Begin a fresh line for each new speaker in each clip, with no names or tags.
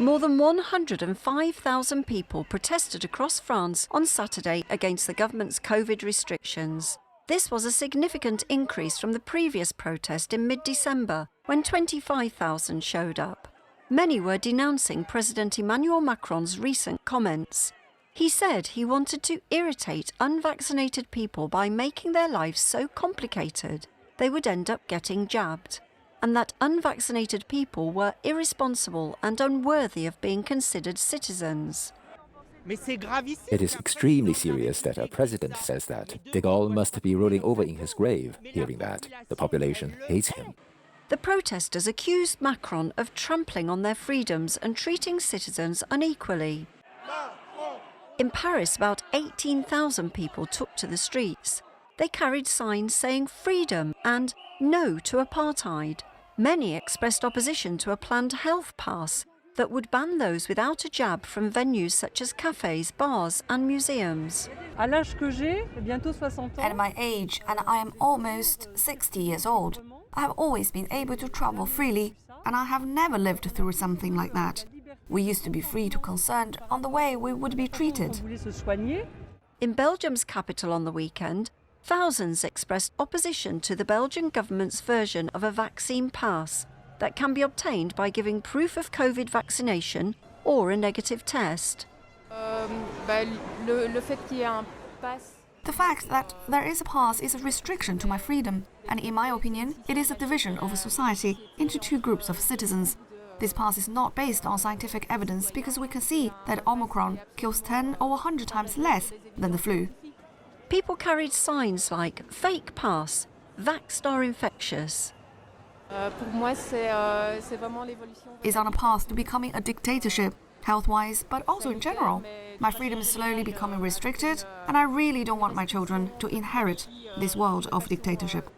More than 105,000 people protested across France on Saturday against the government's COVID restrictions. This was a significant increase from the previous protest in mid-December, when 25,000 showed up. Many were denouncing President Emmanuel Macron's recent comments. He said he wanted to irritate unvaccinated people by making their lives so complicated they would end up getting jabbed, and that unvaccinated people were irresponsible and unworthy of being considered citizens.
It is extremely serious that a president says that. De Gaulle must be rolling over in his grave, hearing that. The population hates him.
The protesters accused Macron of trampling on their freedoms and treating citizens unequally. In Paris, about 18,000 people took to the streets. They carried signs saying freedom and no to apartheid. Many expressed opposition to a planned health pass that would ban those without a jab from venues such as cafes, bars and museums.
At
my age, and I am almost 60 years old, I have always been able to travel freely, and I have never lived through something like that. We used to be free to concerned on the way we would be treated.
In Belgium's capital on the weekend, thousands expressed opposition to the Belgian government's version of a vaccine pass that can be obtained by giving proof of COVID vaccination or a negative test.
The fact that there is a pass is a restriction to my freedom, and in my opinion, it is a division of a society into two groups of citizens. This pass is not based on scientific evidence because we can see that Omicron kills 10 or 100 times less than the flu.
People carried signs like fake pass, vaxxed are infectious.
Is on a path to becoming a dictatorship, health-wise, but also in general. My freedom is slowly becoming restricted, and I really don't want my children to inherit this world of dictatorship.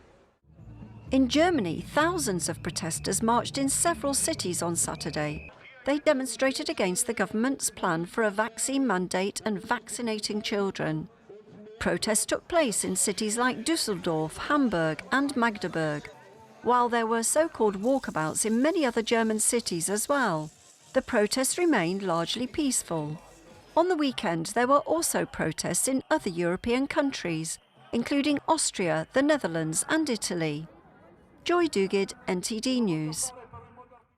In Germany, thousands of protesters marched in several cities on Saturday. They demonstrated against the government's plan for a vaccine mandate and vaccinating children. Protests took place in cities like Düsseldorf, Hamburg and Magdeburg, while there were so-called walkabouts in many other German cities as well. The protests remained largely peaceful. On the weekend, there were also protests in other European countries, including Austria, the Netherlands and Italy. Joy Duguid, NTD News.